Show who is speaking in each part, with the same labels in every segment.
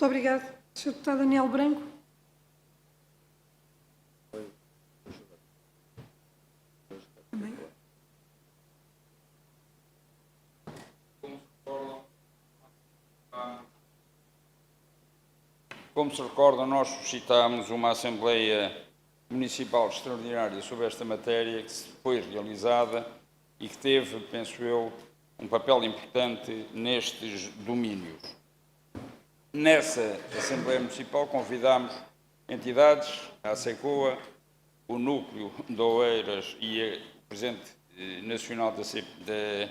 Speaker 1: Muito obrigado. Sr. Deputado Daniel Branco. Também.
Speaker 2: Como se recordam, nós suscitámos uma Assembleia Municipal extraordinária sobre esta matéria que foi realizada e que teve, penso eu, um papel importante nestes domínios. Nessa Assembleia Municipal convidámos entidades, a ASECOA, o Núcleo de Oeiras e o Presidente Nacional da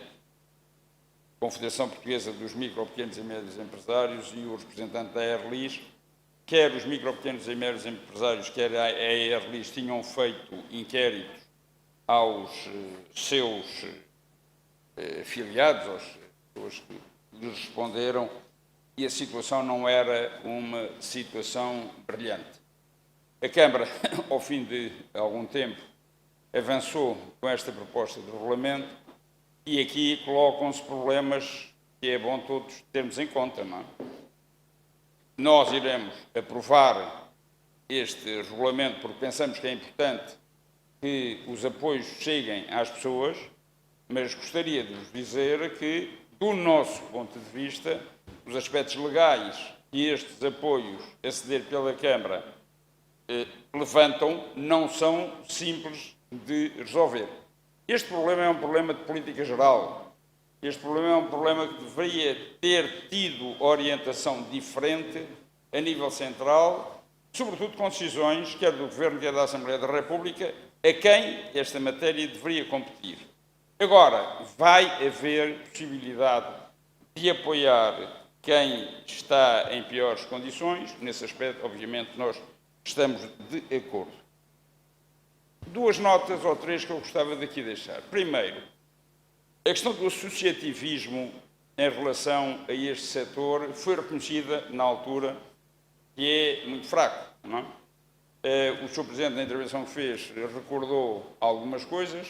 Speaker 2: Confederação Portuguesa dos Micro, Pequenos e Médios Empresários e o representante da Airlis. Quer os micro, pequenos e médios empresários, quer a Airlis tinham feito inquéritos aos seus filiados, às pessoas que lhes responderam, e a situação não era uma situação brilhante. A Câmara, ao fim de algum tempo, avançou com esta proposta de regulamento e aqui colocam-se problemas que é bom todos termos em conta, não é? Nós iremos aprovar este regulamento porque pensamos que é importante que os apoios cheguem às pessoas, mas gostaria de vos dizer que, do nosso ponto de vista, os aspectos legais que estes apoios a ceder pela Câmara levantam não são simples de resolver. Este problema é um problema de política geral. Este problema é um problema que deveria ter tido orientação diferente a nível central, sobretudo com decisões, quer do Governo, quer da Assembleia da República, a quem esta matéria deveria competir. Agora, vai haver possibilidade de apoiar quem está em piores condições. Nesse aspecto, obviamente, nós estamos de acordo. Duas notas ou três que eu gostava de aqui deixar. Primeiro, a questão do associativismo em relação a este setor foi reconhecida na altura que é muito fraco, não é? O Sr. Presidente, na intervenção que fez, recordou algumas coisas,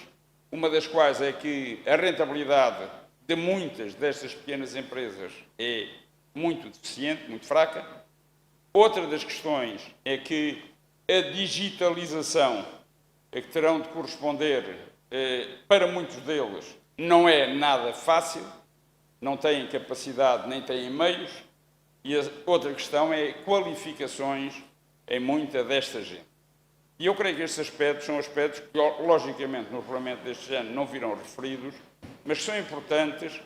Speaker 2: uma das quais é que a rentabilidade de muitas destas pequenas empresas é muito deficiente, muito fraca. Outra das questões é que a digitalização a que terão de corresponder para muitos deles não é nada fácil, não têm capacidade nem têm meios, e a outra questão é qualificações em muita desta gente. E eu creio que estes aspectos são aspectos que, logicamente, no regulamento deste ano não virão referidos, mas que são importantes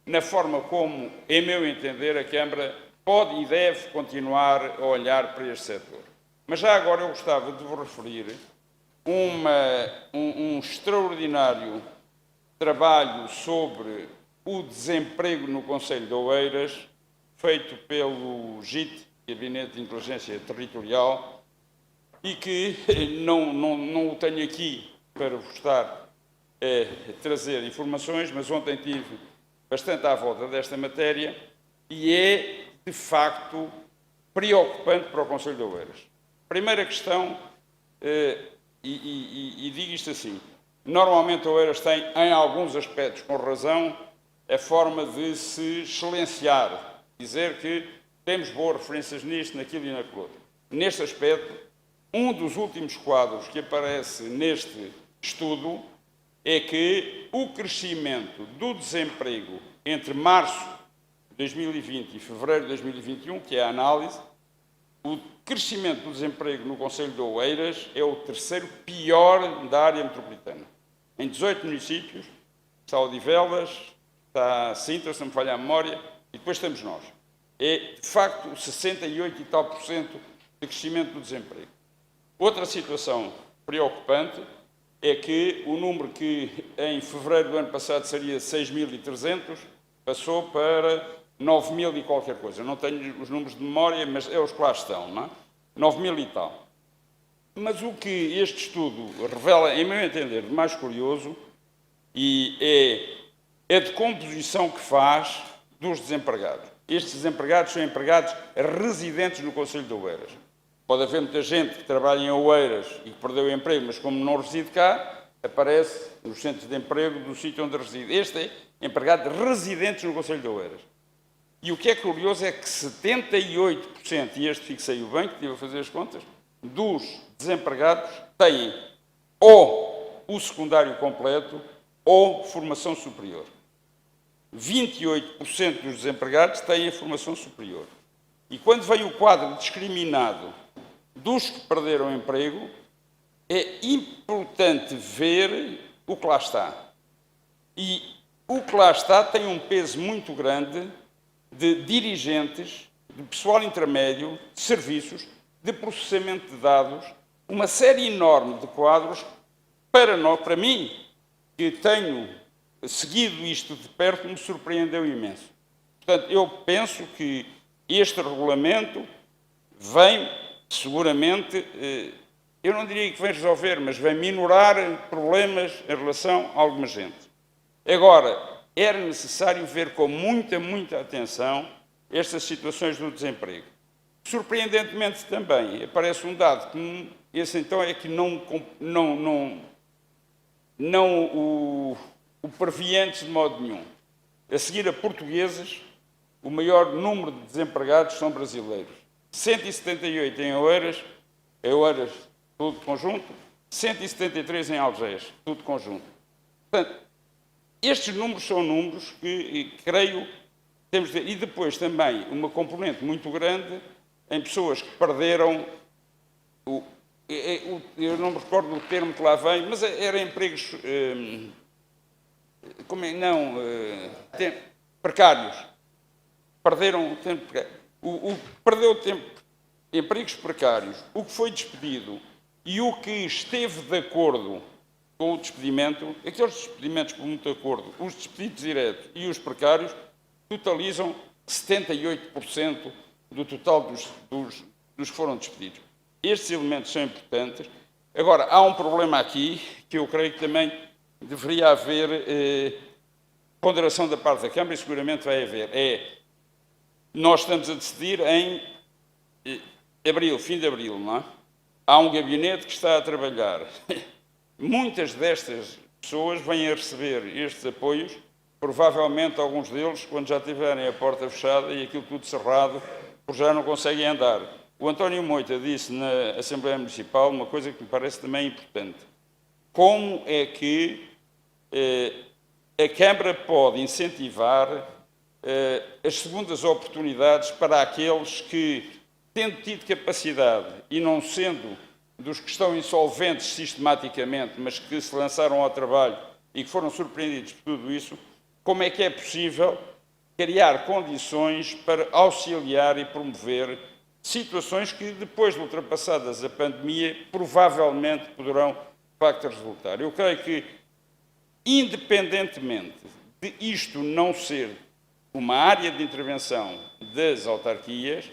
Speaker 2: na forma como, em meu entender, a Câmara pode e deve continuar a olhar para este setor. Mas já agora eu gostava de vos referir um extraordinário trabalho sobre o desemprego no Concelho de Oeiras, feito pelo GIT, Gabinete de Inteligência Territorial, e que não o tenho aqui para vos estar a trazer informações, mas ontem tive bastante à volta desta matéria e é, de facto, preocupante para o Concelho de Oeiras. Primeira questão, e digo isto assim, normalmente Oeiras tem, em alguns aspectos, com razão, a forma de se excelênciar, dizer que temos boas referências nisto, naquilo e naquilo outro. Neste aspecto, um dos últimos quadros que aparece neste estudo é que o crescimento do desemprego entre março de 2020 e fevereiro de 2021, que é a análise, o crescimento do desemprego no Concelho de Oeiras é o terceiro pior da área metropolitana. Em 18 municípios, está Odivelas, está Sintra, se não me falha a memória, e depois estamos nós. É, de facto, 68 e tal % de crescimento do desemprego. Outra situação preocupante é que o número que em fevereiro do ano passado seria 6.300 passou para 9.000 e qualquer coisa. Não tenho os números de memória, mas é os que lá estão, não é? 9.000 e tal. Mas o que este estudo revela, em meu entender, de mais curioso, e é a decomposição que faz dos desempregados. Estes desempregados são empregados residentes no Concelho de Oeiras. Pode haver muita gente que trabalha em Oeiras e que perdeu o emprego, mas como não reside cá, aparece nos centros de emprego do sítio onde reside. Este é empregado residentes no Concelho de Oeiras. E o que é curioso é que 78%, e este fixei o bem, que estive a fazer as contas, dos desempregados têm ou o secundário completo ou formação superior. 28% dos desempregados têm a formação superior. E quando vem o quadro discriminado dos que perderam o emprego, é importante ver o que lá está. E o que lá está tem um peso muito grande de dirigentes, de pessoal intermédio, de serviços, de processamento de dados, uma série enorme de quadros, para mim, que tenho seguido isto de perto, me surpreendeu imenso. Portanto, eu penso que este regulamento vem, seguramente, eu não diria que vem resolver, mas vem minorar problemas em relação a alguma gente. Agora, era necessário ver com muita atenção estas situações do desemprego. Surpreendentemente também, aparece um dado que esse então é que não o previa antes de modo nenhum. A seguir a portugueses, o maior número de desempregados são brasileiros. 178 em Oeiras, tudo conjunto, 173 em Algés, tudo conjunto. Portanto, estes números são números que creio temos de... E depois também uma componente muito grande em pessoas que perderam eu não me recordo do termo que lá vem, mas eram empregos precários. Perderam o tempo precário. Perdeu o tempo, empregos precários, o que foi despedido e o que esteve de acordo com o despedimento, aqueles despedimentos por muito acordo, os despedidos diretos e os precários, totalizam 78% do total dos que foram despedidos. Estes elementos são importantes. Agora, há um problema aqui que eu creio que também deveria haver ponderação da parte da Câmara e seguramente vai haver. Nós estamos a decidir em abril, fim de abril, não é? Há um gabinete que está a trabalhar. Muitas destas pessoas vêm a receber estes apoios, provavelmente alguns deles, quando já tiverem a porta fechada e aquilo tudo cerrado, porque já não conseguem andar. O António Moita disse na Assembleia Municipal uma coisa que me parece também importante. Como é que a Câmara pode incentivar as segundas oportunidades para aqueles que, tendo tido capacidade e não sendo dos que estão insolventes sistematicamente, mas que se lançaram ao trabalho e que foram surpreendidos por tudo isso, como é que é possível criar condições para auxiliar e promover situações que, depois de ultrapassadas a pandemia, provavelmente poderão, de facto, resultar. Eu creio que, independentemente de isto não ser uma área de intervenção das autarquias,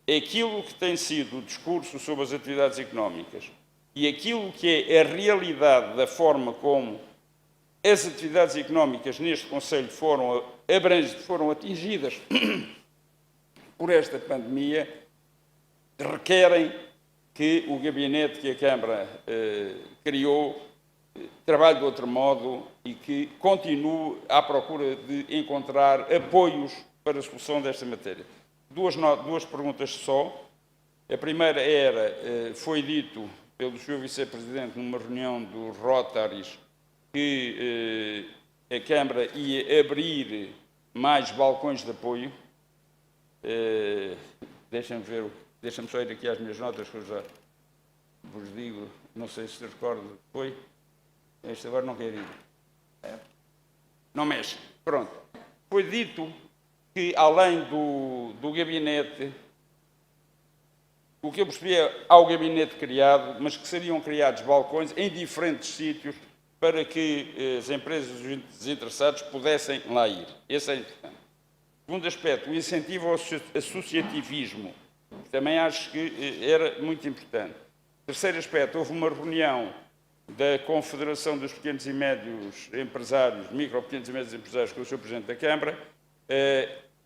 Speaker 2: aquilo que tem sido o discurso sobre as atividades económicas e aquilo que é a realidade da forma como as atividades económicas neste Conselho foram atingidas por esta pandemia, requerem que o gabinete que a Câmara criou trabalhe de outro modo e que continue à procura de encontrar apoios para a solução desta matéria. Duas perguntas só. A primeira era, foi dito pelo Sr. Vice-Presidente numa reunião dos Rotaries que a Câmara ia abrir mais balcões de apoio. Deixem-me só ir aqui às minhas notas, que eu já vos digo, não sei se recordo, foi. Este agora não quer ir. Não mexe. Pronto. Foi dito que, além do gabinete, o que eu percebi há o gabinete criado, mas que seriam criados balcões em diferentes sítios para que as empresas e os desinteressados pudessem lá ir. Esse é importante. Segundo aspecto, o incentivo ao associativismo, que também acho que era muito importante. Terceiro aspecto, houve uma reunião da Confederação dos Pequenos e Médios Empresários, Micro, Pequenos e Médios Empresários, com o Sr. Presidente da Câmara.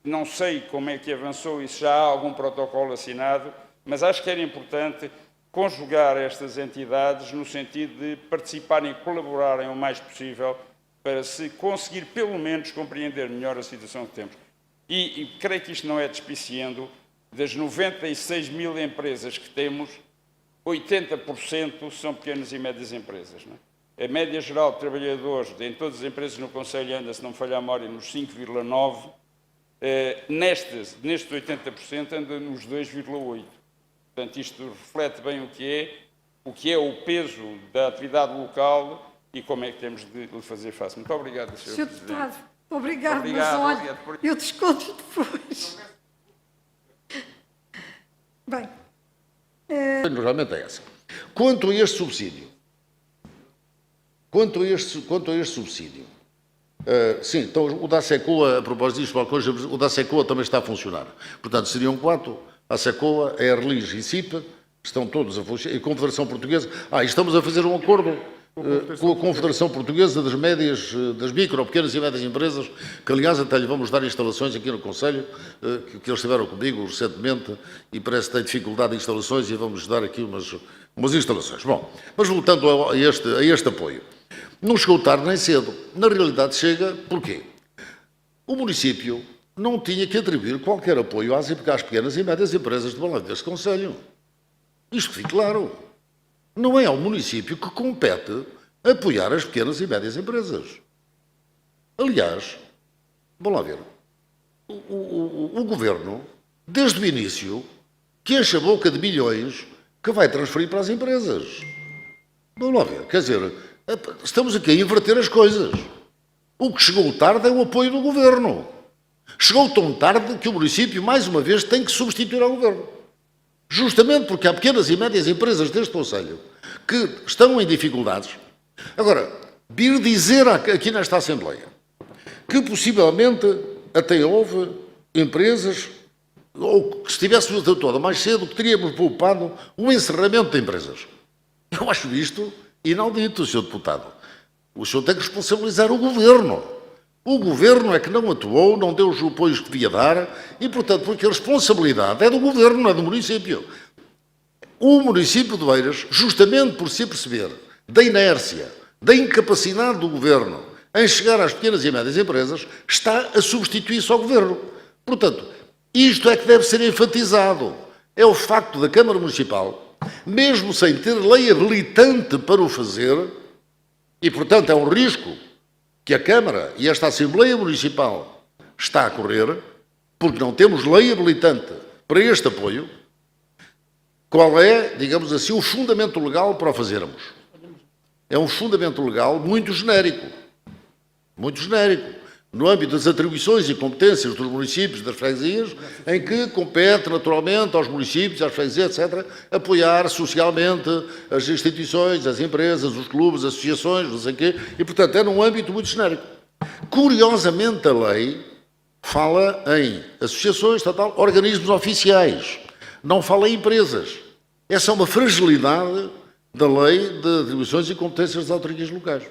Speaker 2: Não sei como é que avançou e se já há algum protocolo assinado, mas acho que era importante conjugar estas entidades no sentido de participarem e colaborarem o mais possível para se conseguir, pelo menos, compreender melhor a situação que temos. E creio que isto não é despiciando, das 96 mil empresas que temos, 80% são pequenas e médias empresas. Não é? A média geral de trabalhadores em todas as empresas no Conselho anda, se não me falhar a memória, nos 5,9%, nestes 80% anda nos 2,8%. Portanto, isto reflete bem o que é o peso da atividade local e como é que temos de lhe fazer face. Muito obrigado, Sr.
Speaker 1: Sr.
Speaker 2: Presidente.
Speaker 1: Deputado, obrigado,
Speaker 2: Obrigado,
Speaker 1: mas olha,
Speaker 2: obrigado.
Speaker 1: eu desconto depois. Bem,
Speaker 3: Normalmente é essa. Quanto a este subsídio, sim, então o da SECOA, a propósito disto, o da SECOA também está a funcionar. Portanto, seriam 4, a SECOA, a Erlis e CIP, estão todos a funcionar, e a Confederação Portuguesa, e estamos a fazer um acordo com a Confederação Portuguesa das médias, das micro, pequenas e médias empresas, que aliás até lhe vamos dar instalações aqui no Conselho, que eles estiveram comigo recentemente e parece que tem dificuldade de instalações e vamos dar aqui umas instalações. Bom, mas voltando a este apoio, não chegou tarde nem cedo. Na realidade chega, porquê? O município não tinha que atribuir qualquer apoio às pequenas e médias empresas de Balão deste Conselho. Isto que fique claro. Não é ao município que compete apoiar as pequenas e médias empresas. Aliás, vamos lá ver, o Governo, desde o início, que enche a boca de milhões que vai transferir para as empresas. Vamos lá ver, quer dizer, estamos aqui a inverter as coisas. O que chegou tarde é o apoio do Governo. Chegou tão tarde que o município, mais uma vez, tem que substituir ao Governo. Justamente porque há pequenas e médias empresas deste Conselho que estão em dificuldades. Agora, vir dizer aqui nesta Assembleia que possivelmente até houve empresas, ou que se tivéssemos toda mais cedo, que teríamos poupado um encerramento de empresas. Eu acho isto inaudito, Sr. Deputado. O senhor tem que responsabilizar o Governo. O Governo é que não atuou, não deu os apoios que devia dar e, portanto, porque a responsabilidade é do Governo, não é do município. O município de Oeiras, justamente por se perceber da inércia, da incapacidade do Governo em chegar às pequenas e médias empresas, está a substituir-se ao Governo. Portanto, isto é que deve ser enfatizado. É o facto da Câmara Municipal, mesmo sem ter lei habilitante para o fazer, e, portanto, é um risco que a Câmara e esta Assembleia Municipal está a correr, porque não temos lei habilitante para este apoio, qual é, digamos assim, o fundamento legal para o fazermos? É um fundamento legal muito genérico, no âmbito das atribuições e competências dos municípios e das freguesias, em que compete naturalmente aos municípios, às freguesias, etc., apoiar socialmente as instituições, as empresas, os clubes, as associações, não sei o quê, e, portanto, é num âmbito muito genérico. Curiosamente, a lei fala em associações, organismos oficiais, não fala em empresas. Essa é uma fragilidade da lei de atribuições e competências das autarquias locais.